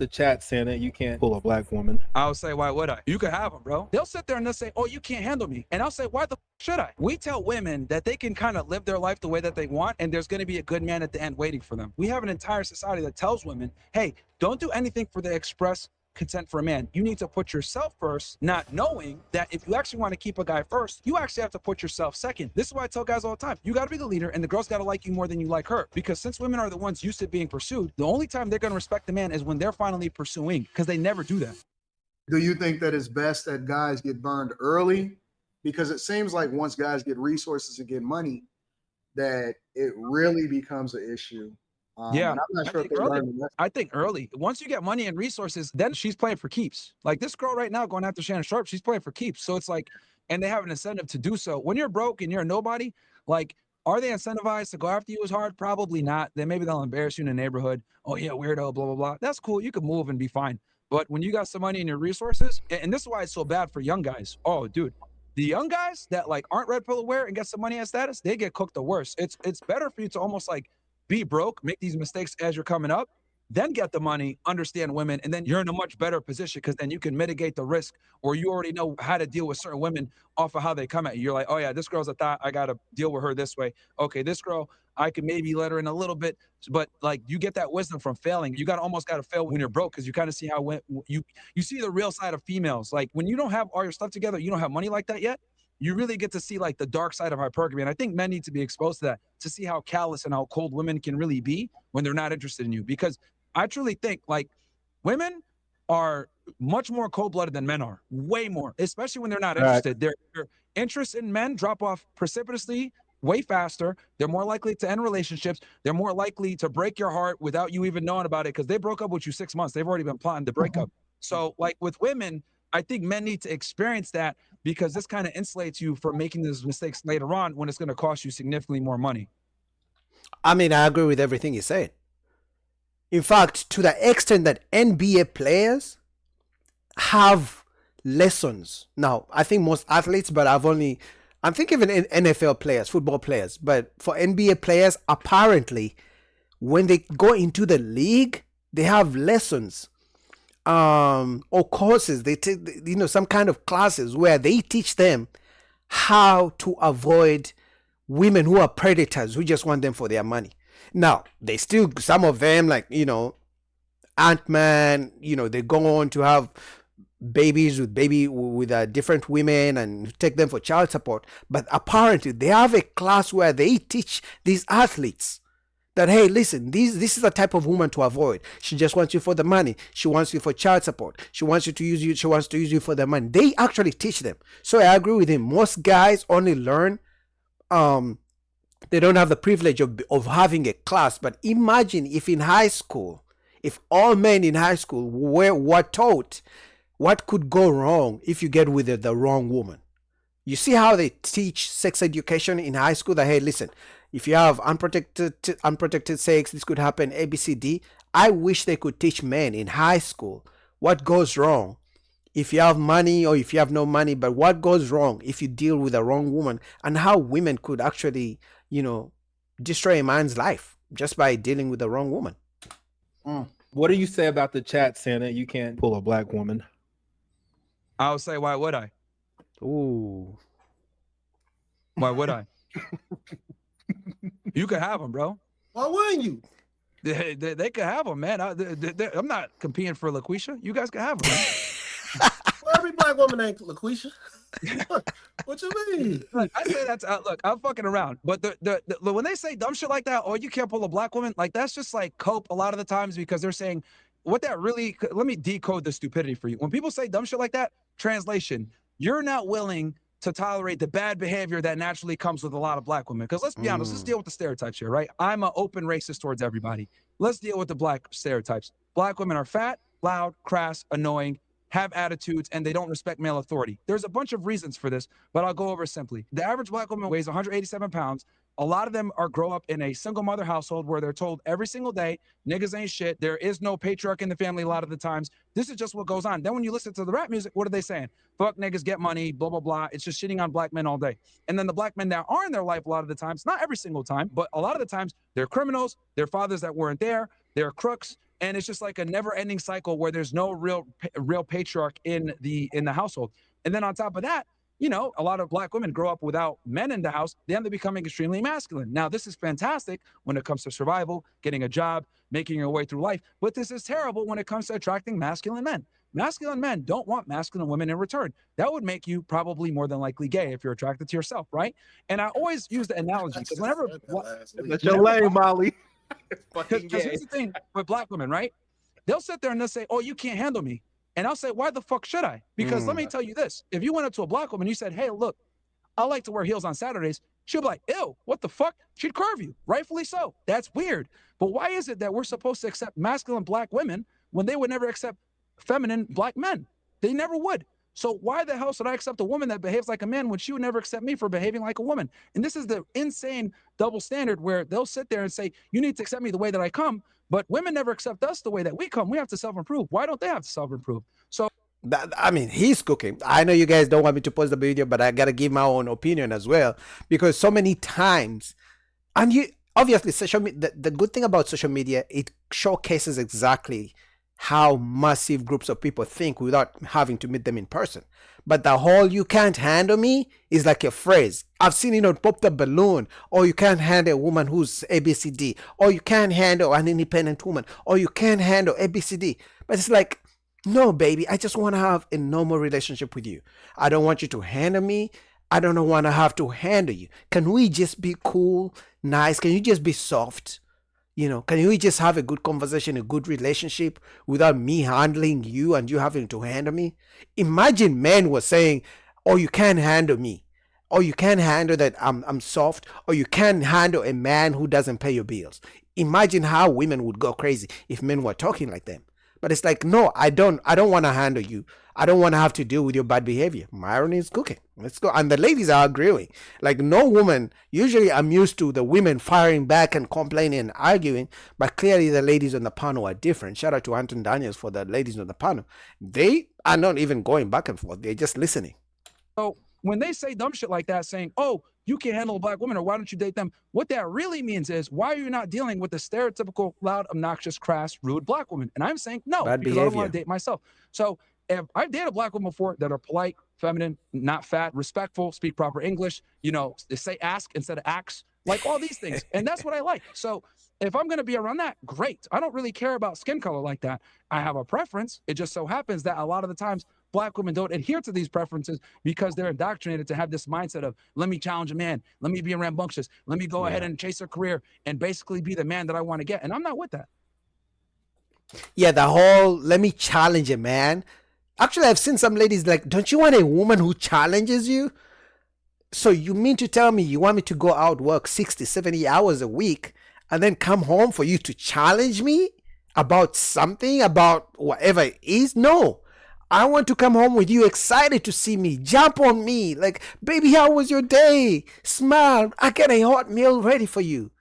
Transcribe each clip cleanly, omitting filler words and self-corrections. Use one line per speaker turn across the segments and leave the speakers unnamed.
the chat saying that you can't pull a black woman.
I'll say, why would I? You could have them, bro. They'll sit there and they'll say, oh, you can't handle me. And I'll say, why the should I? We tell women that they can kind of live their life the way that they want, and there's going to be a good man at the end waiting for them. We have an entire society that tells women, hey, don't do anything for the express consent for a man. You need to put yourself first, not knowing that if you actually want to keep a guy first, you actually have to put yourself second. This is why I tell guys all the time, you got to be the leader, and the girl's got to like you more than you like her. Because since women are the ones used to being pursued, the only time they're going to respect the man is when they're finally pursuing, because they never do that.
Do you think that it's best that guys get burned early? Because it seems like once guys get resources and get money, that it really becomes an issue.
Yeah,
I'm not sure if they learn the
I think early. Once you get money and resources, then she's playing for keeps. Like this girl right now going after Shannon Sharp, she's playing for keeps. So it's like, and they have an incentive to do so. When you're broke and you're a nobody, like, are they incentivized to go after you as hard? Probably not. Then maybe they'll embarrass you in the neighborhood. Oh yeah, weirdo, blah, blah, blah. That's cool. You can move and be fine. But when you got some money and your resources, and this is why it's so bad for young guys. Oh, dude, the young guys that like aren't red pill aware and get some money and status, they get cooked the worst. It's better for you to almost like be broke, make these mistakes as you're coming up, then get the money, understand women, and then you're in a much better position because then you can mitigate the risk, or you already know how to deal with certain women off of how they come at you. You're like, oh yeah, this girl's a thought, I gotta deal with her this way. Okay, this girl, I can maybe let her in a little bit, but like you get that wisdom from failing. You almost gotta fail when you're broke because you kind of see how you see the real side of females. Like when you don't have all your stuff together, you don't have money like that yet, you really get to see like the dark side of hypergamy. And I think men need to be exposed to that to see how callous and how cold women can really be when they're not interested in you. Because I truly think like women are much more cold-blooded than men are, way more, especially when they're not interested. Their interest in men drop off precipitously way faster. They're more likely to end relationships. They're more likely to break your heart without you even knowing about it because they broke up with you 6 months. They've already been plotting the breakup. So like with women, I think men need to experience that because this kind of insulates you from making those mistakes later on when it's going to cost you significantly more money.
I mean, I agree with everything you said. In fact, to the extent that NBA players have lessons. Now, I think most athletes, but I'm thinking even NFL players, football players, but for NBA players, apparently, when they go into the league, they have lessons or courses. They take, some kind of classes where they teach them how to avoid women who are predators who just want them for their money. Now, they still, some of them, like, Ant-Man, they go on to have babies with different women and take them for child support. But apparently, they have a class where they teach these athletes that, hey, listen, this is the type of woman to avoid. She just wants you for the money. She wants you for child support. She wants to use you for the money. They actually teach them. So I agree with him. Most guys only learn, they don't have the privilege of having a class. But imagine if in high school, if all men in high school were taught what could go wrong if you get with the wrong woman. You see how they teach sex education in high school? That, hey, listen, if you have unprotected sex, this could happen, A, B, C, D. I wish they could teach men in high school what goes wrong if you have money or if you have no money, but what goes wrong if you deal with the wrong woman, and how women could actually, destroy a man's life just by dealing with the wrong woman.
What do you say about the chat saying that you can't pull a black woman?
I'll say, why would I?
Ooh.
Why would I? You could have them, bro.
Why wouldn't you?
They could have them, man. I'm not competing for LaQuisha. You guys can have them.
Well, every black woman ain't LaQuisha. What you mean?
Look, I say that's look, I'm fucking around. But the when they say dumb shit like that, or you can't pull a black woman, like that's just like cope a lot of the times because they're saying what that really. Let me decode the stupidity for you. When people say dumb shit like that, translation, you're not willing to tolerate the bad behavior that naturally comes with a lot of black women. Because let's be honest, let's deal with the stereotypes here, right? I'm an open racist towards everybody. Let's deal with the black stereotypes. Black women are fat, loud, crass, annoying, have attitudes, and they don't respect male authority. There's a bunch of reasons for this, but I'll go over simply. The average black woman weighs 187 pounds. A lot of them grow up in a single mother household where they're told every single day, niggas ain't shit. There is no patriarch in the family a lot of the times. This is just what goes on. Then when you listen to the rap music, what are they saying? Fuck niggas, get money, blah, blah, blah. It's just shitting on black men all day. And then the black men that are in their life a lot of the times, not every single time, but a lot of the times, they're criminals, they're fathers that weren't there, they're crooks, and it's just like a never-ending cycle where there's no real patriarch in the household. And then on top of that, you know, a lot of black women grow up without men in the house. They end up becoming extremely masculine. Now, this is fantastic when it comes to survival, getting a job, making your way through life, but this is terrible when it comes to attracting masculine men. Masculine men don't want masculine women in return. That would make you probably more than likely gay if you're attracted to yourself, right? And I always use the analogy because whenever
That's your lane, Molly. It's fucking
because
gay.
here's the thing with black women, right? They'll sit there and they'll say, "Oh, you can't handle me," and I'll say, "Why the fuck should I?" Because let me tell you this: if you went up to a black woman, and you said, "Hey, look, I like to wear heels on Saturdays," she'll be like, "Ew, what the fuck?" She'd curve you, rightfully so. That's weird. But why is it that we're supposed to accept masculine black women when they would never accept feminine black men? They never would. So why the hell should I accept a woman that behaves like a man when she would never accept me for behaving like a woman? And this is the insane double standard where they'll sit there and say, you need to accept me the way that I come, but women never accept us the way that we come. We have to self-improve. Why don't they have to self-improve? So
I mean, he's cooking. I know you guys don't want me to post the video, but I gotta give my own opinion as well, because so many times, and you obviously social media. The good thing about social media, it showcases exactly how massive groups of people think without having to meet them in person. But the whole "you can't handle me" is like a phrase. I've seen it on Pop the Balloon, or "you can't handle a woman who's ABCD," or "you can't handle an independent woman," or "you can't handle ABCD." But it's like, no, baby, I just want to have a normal relationship with you. I don't want you to handle me. I don't want to have to handle you. Can we just be cool, nice? Can you just be soft? You know, can we just have a good conversation, a good relationship without me handling you and you having to handle me? Imagine men were saying, "Oh, you can't handle me," or "you can't handle that I'm soft," or "you can't handle a man who doesn't pay your bills." Imagine how women would go crazy if men were talking like them. But it's like, no, I don't want to handle you. I don't want to have to deal with your bad behavior. Myron is cooking. Let's go. And the ladies are agreeing. Like, no woman, usually I'm used to the women firing back and complaining and arguing, but clearly the ladies on the panel are different. Shout out to Anton Daniels for the ladies on the panel. They are not even going back and forth. They're just listening.
So when they say dumb shit like that, saying, "Oh, you can't handle a black woman," or "Why don't you date them?" what that really means is, why are you not dealing with the stereotypical, loud, obnoxious, crass, rude black woman? And I'm saying no,
Bad
because I don't want
behavior.
to date myself. So if I've dated black women before that are polite, feminine, not fat, respectful, speak proper English, you know, they say ask instead of ax, like all these things. And that's what I like. So if I'm going to be around that, great. I don't really care about skin color like that. I have a preference. It just so happens that a lot of the times black women don't adhere to these preferences because they're indoctrinated to have this mindset of, let me challenge a man, let me be rambunctious, let me go ahead and chase a career and basically be the man that I want to get. And I'm not with that.
Yeah, the whole "let me challenge a man." Actually, I've seen some ladies like, "Don't you want a woman who challenges you?" So you mean to tell me you want me to go out work 60, 70 hours a week and then come home for you to challenge me about something, about whatever it is? No. I want to come home with you excited to see me, jump on me, like, "Baby, how was your day? Smile. I got a hot meal ready for you."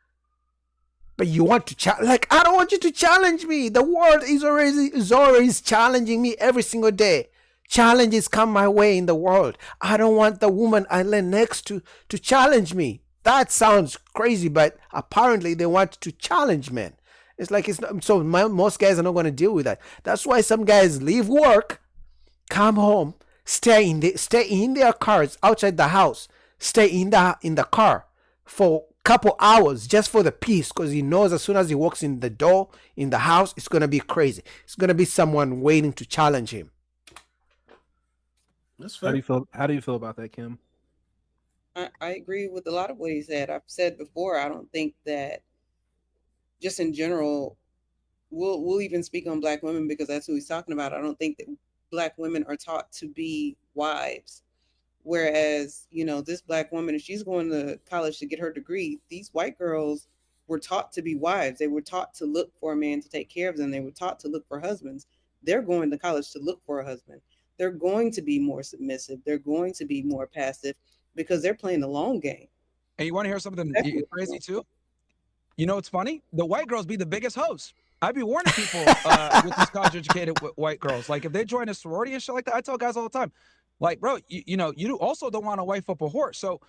But you want to like, I don't want you to challenge me. The world is always challenging me every single day. Challenges come my way in the world. I don't want the woman I lay next to challenge me. That sounds crazy, but apparently they want to challenge men. It's like, it's not, so most guys are not going to deal with that. That's why some guys leave work, come home, stay in their cars outside the house, stay in the car for couple hours just for the peace, because he knows as soon as he walks in the door in the house, it's going to be crazy. It's going to be someone waiting to challenge him.
That's
How do
fair.
you feel? How do you feel about that, Kim?
I agree with a lot of what he said. I've said before, I don't think that, just in general, we'll even speak on black women because that's who he's talking about. I don't think that black women are taught to be wives. Whereas, you know, this black woman, if she's going to college to get her degree, these white girls were taught to be wives. They were taught to look for a man to take care of them. They were taught to look for husbands. They're going to college to look for a husband. They're going to be more submissive. They're going to be more passive because they're playing the long game.
And you want to hear something
That's
crazy too? You know, it's funny. The white girls be the biggest hoes. I'd be warning people with these college-educated white girls. Like, if they join a sorority and shit like that, I tell guys all the time, like, bro, you know, you also don't want to wife up a whore. So,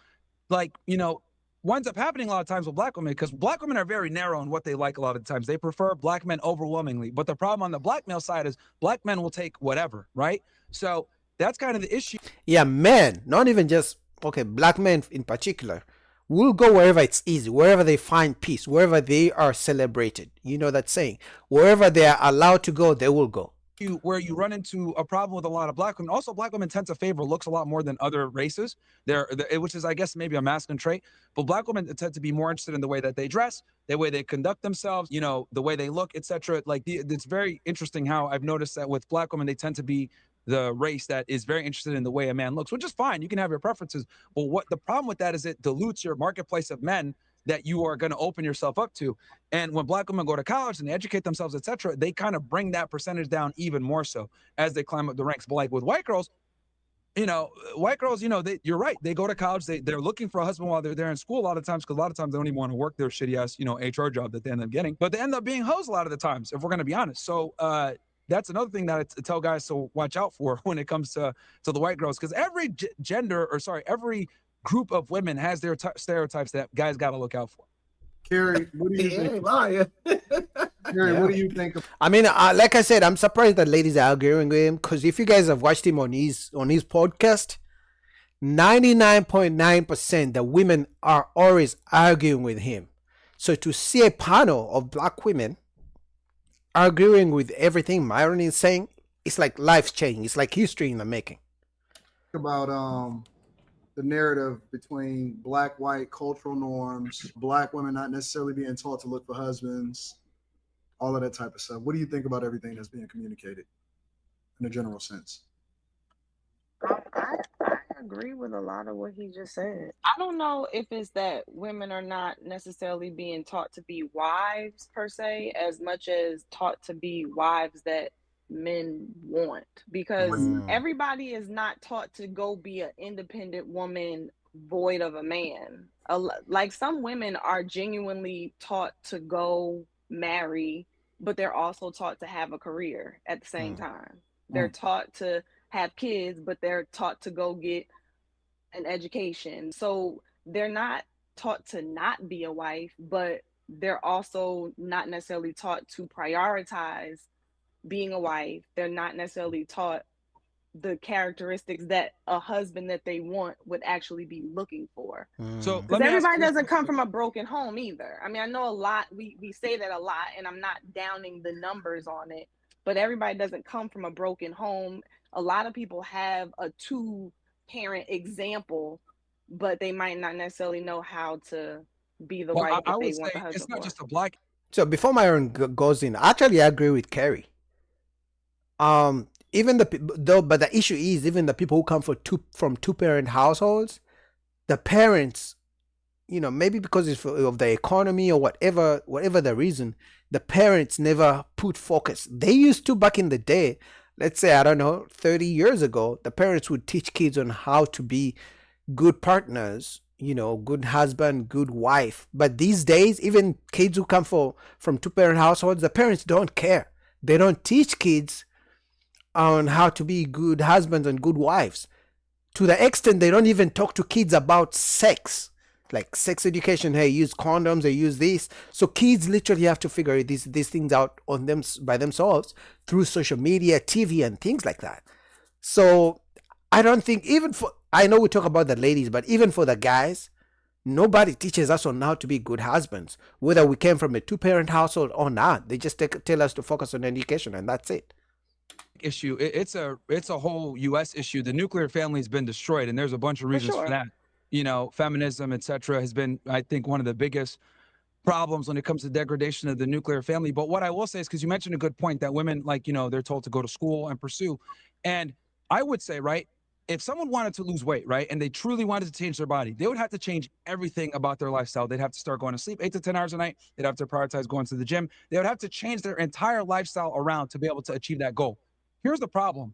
like, you know, winds up happening a lot of times with black women, because black women are very narrow in what they like a lot of times. They prefer black men overwhelmingly. But the problem on the black male side is black men will take whatever, right? So that's kind of the issue.
Yeah, men, not even just, okay, black men in particular, will go wherever it's easy, wherever they find peace, wherever they are celebrated. You know that saying, wherever they are allowed to go, they will go.
Where you run into a problem with a lot of black women. Also, black women tend to favor looks a lot more than other races. Which is, I guess, maybe a masculine trait. But black women tend to be more interested in the way that they dress, the way they conduct themselves, you know, the way they look, etc. Like it's very interesting how I've noticed that with black women, they tend to be the race that is very interested in the way a man looks, which is fine. You can have your preferences. But what the problem with that is it dilutes your marketplace of men that you are going to open yourself up to. And when black women go to college and they educate themselves, etc., they kind of bring that percentage down even more so as they climb up the ranks. But like with white girls, you know, you're right. They go to college. They're looking for a husband while they're there in school a lot of times, because a lot of times they don't even want to work their shitty ass, you know, HR job that they end up getting. But they end up being hoes a lot of the times, if we're going to be honest. So that's another thing that I tell guys to watch out for when it comes to the white girls, because every every group of women has their stereotypes that guys got to look out for.
Carrie, what do you think? Carrie, what do you think of?
I mean, like I said, I'm surprised that ladies are arguing with him, because if you guys have watched him on his podcast, 99.9% the women are always arguing with him. So to see a panel of black women arguing with everything Myron is saying, it's like life changing. It's like history in the making.
About the narrative between black, white cultural norms, black women not necessarily being taught to look for husbands, all of that type of stuff. What do you think about everything that's being communicated in a general sense?
I agree with a lot of what he just said. I don't know if it's that women are not necessarily being taught to be wives per se, as much as taught to be wives that men want, because everybody is not taught to go be an independent woman void of a man. Like some women are genuinely taught to go marry, but they're also taught to have a career at the same time. They're taught to have kids, but they're taught to go get an education. So they're not taught to not be a wife, but they're also not necessarily taught to prioritize being a wife. They're not necessarily taught the characteristics that a husband that they want would actually be looking for.
So
because everybody doesn't come from a broken home either. I mean, I know a lot, we say that a lot, and I'm not downing the numbers on it, but everybody doesn't come from a broken home. A lot of people have a 2-parent example, but they might not necessarily know how to be the wife that they want the husband.
It's not just a black.
So before Myron goes in, actually I agree with Kerry. Even but the issue is, even the people who come from 2-parent households, the parents, you know, maybe because it's of the economy or whatever the reason, the parents never put focus. They used to, back in the day, let's say, I don't know, 30 years ago, the parents would teach kids on how to be good partners, you know, good husband, good wife. But these days, even kids who come from 2-parent households, the parents don't care. They don't teach kids on how to be good husbands and good wives, to the extent they don't even talk to kids about sex, like sex education. Hey, use condoms, they use this. So kids literally have to figure these things out on them by themselves through social media, TV, and things like that. So I don't think, I know we talk about the ladies, but even for the guys, nobody teaches us on how to be good husbands, whether we came from a 2-parent household or not. They just tell us to focus on education, and that's it.
Issue. It's a whole U.S. issue. The nuclear family has been destroyed, and there's a bunch of reasons for that. You know, feminism, etc., has been, I think, one of the biggest problems when it comes to degradation of the nuclear family. But what I will say is, because you mentioned a good point, that women, like, you know, they're told to go to school and pursue. And I would say, right, if someone wanted to lose weight, right, and they truly wanted to change their body, they would have to change everything about their lifestyle. They'd have to start going to sleep 8 to 10 hours a night. They'd have to prioritize going to the gym. They would have to change their entire lifestyle around to be able to achieve that goal. Here's the problem.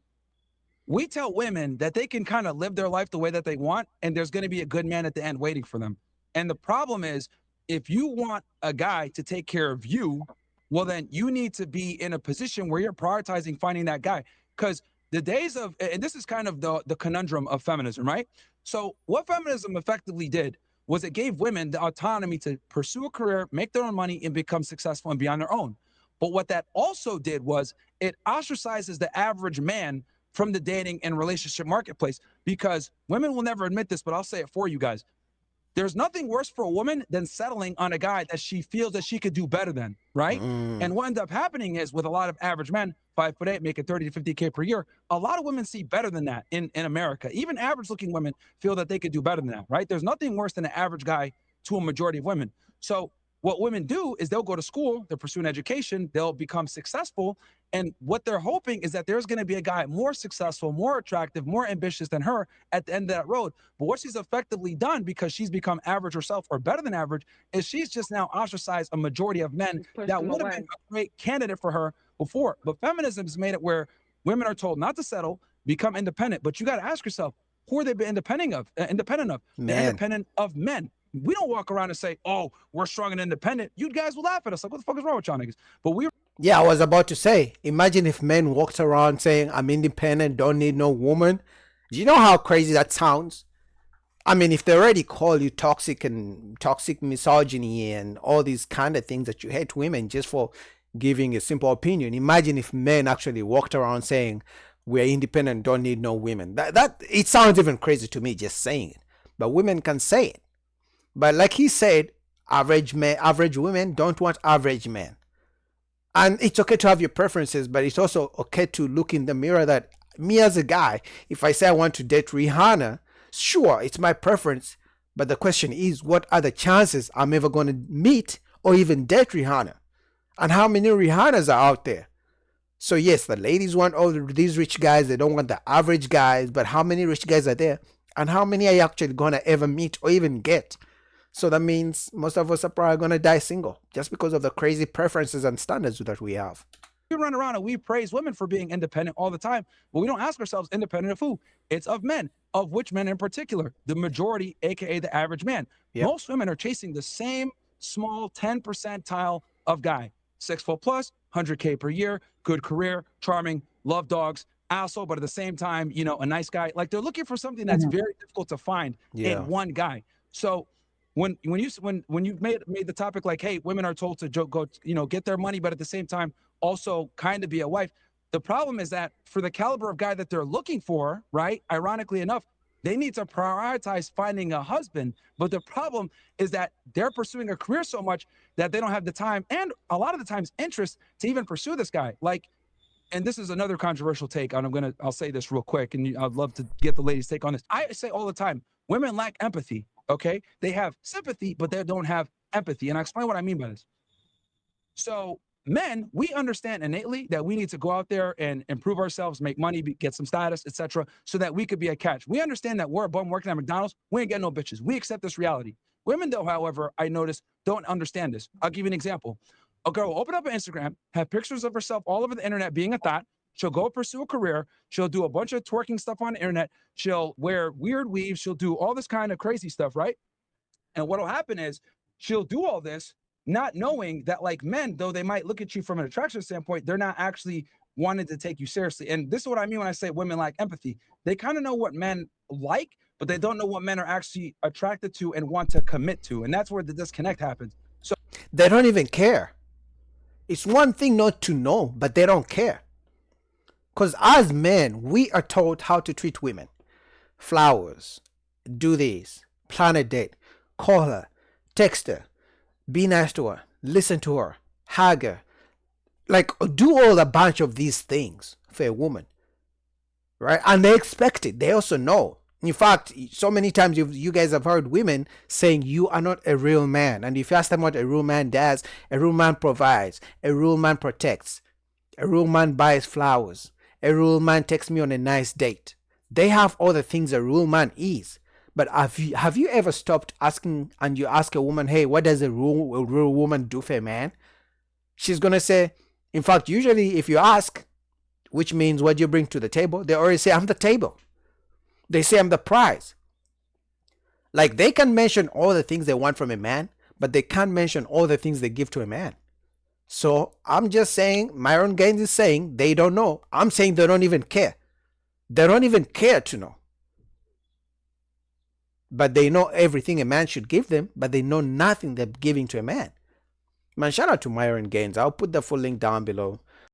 We tell women that they can kind of live their life the way that they want, and there's going to be a good man at the end waiting for them. And the problem is, if you want a guy to take care of you, well, then you need to be in a position where you're prioritizing finding that guy. Because the days of, and this is kind of the conundrum of feminism, right? So what feminism effectively did was it gave women the autonomy to pursue a career, make their own money, and become successful and be on their own. But what that also did was it ostracizes the average man from the dating and relationship marketplace, because women will never admit this, but I'll say it for you guys. There's nothing worse for a woman than settling on a guy that she feels that she could do better than, right? And what ends up happening is, with a lot of average men, 5'8", making 30 to 50K per year, a lot of women see better than that in America. Even average looking women feel that they could do better than that, right? There's nothing worse than an average guy to a majority of women. So what women do is they'll go to school, they'll pursue an education, they'll become successful. And what they're hoping is that there's going to be a guy more successful, more attractive, more ambitious than her at the end of that road. But what she's effectively done, because she's become average herself or better than average, is she's just now ostracized a majority of men that would have been a great candidate for her before. But feminism has made it where women are told not to settle, become independent. But you got to ask yourself, who are they independent of? They're independent of men. We don't walk around and say, oh, we're strong and independent. You guys will laugh at us. Like, what the fuck is wrong with y'all niggas? But
yeah, I was about to say, imagine if men walked around saying, I'm independent, don't need no woman. Do you know how crazy that sounds? I mean, if they already call you toxic and toxic misogyny and all these kind of things that you hate women just for giving a simple opinion, imagine if men actually walked around saying, we're independent, don't need no women. That it sounds even crazy to me just saying it. But women can say it. But like he said, average women don't want average men. And it's okay to have your preferences, but it's also okay to look in the mirror that me as a guy, if I say I want to date Rihanna, sure, it's my preference. But the question is, what are the chances I'm ever going to meet or even date Rihanna? And how many Rihannas are out there? So yes, the ladies want all these rich guys. They don't want the average guys. But how many rich guys are there? And how many are you actually going to ever meet or even get? So that means most of us are probably going to die single just because of the crazy preferences and standards that we have.
We run around and we praise women for being independent all the time, but we don't ask ourselves, independent of who? It's of men. Of which men in particular? The majority, aka the average man. Yep. Most women are chasing the same small 10 percentile of guy. 6 foot plus, 100K per year, good career, charming, love dogs, asshole, but at the same time, you know, a nice guy. Like, they're looking for something that's very difficult to find in one guy. So when you made the topic like, hey, women are told to go, you know, get their money, but at the same time also kind of be a wife. The problem is that for the caliber of guy that they're looking for, right? Ironically enough, they need to prioritize finding a husband. But the problem is that they're pursuing a career so much that they don't have the time and a lot of the times interest to even pursue this guy. Like, and this is another controversial take, and I'll say this real quick, and I'd love to get the ladies' take on this. I say all the time, women lack empathy. Okay, they have sympathy, but they don't have empathy. And I'll explain what I mean by this. So men, we understand innately that we need to go out there and improve ourselves, make money, get some status, etc., so that we could be a catch. We understand that we're a bum working at McDonald's. We ain't getting no bitches. We accept this reality. Women, though, however, I notice, don't understand this. I'll give you an example. A girl will open up an Instagram, have pictures of herself all over the internet being a thot. She'll go pursue a career. She'll do a bunch of twerking stuff on the internet. She'll wear weird weaves. She'll do all this kind of crazy stuff, right? And what'll happen is she'll do all this, not knowing that, like, men, though they might look at you from an attraction standpoint, they're not actually wanting to take you seriously. And this is what I mean when I say women lack empathy. They kind of know what men like, but they don't know what men are actually attracted to and want to commit to. And that's where the disconnect happens. So
they don't even care. It's one thing not to know, but they don't care. Because as men, we are taught how to treat women. Flowers, do this, plan a date, call her, text her, be nice to her, listen to her, hug her. Like, do all a bunch of these things for a woman. Right? And they expect it. They also know. In fact, so many times you guys have heard women saying you are not a real man. And if you ask them what a real man does, a real man provides, a real man protects, a real man buys flowers, a real man takes me on a nice date. They have all the things a real man is. But have you ever stopped asking and you ask a woman, hey, what does a real woman do for a man? She's going to say, in fact, usually if you ask, which means what do you bring to the table, they already say, I'm the table. They say I'm the prize. Like, they can mention all the things they want from a man, but they can't mention all the things they give to a man. So I'm just saying, Myron Gaines is saying they don't know. I'm saying they don't even care. They don't even care to know. but they know everything a man should give them, but they know nothing they're giving to a man. Man, shout out to Myron Gaines. I'll put the full link down below.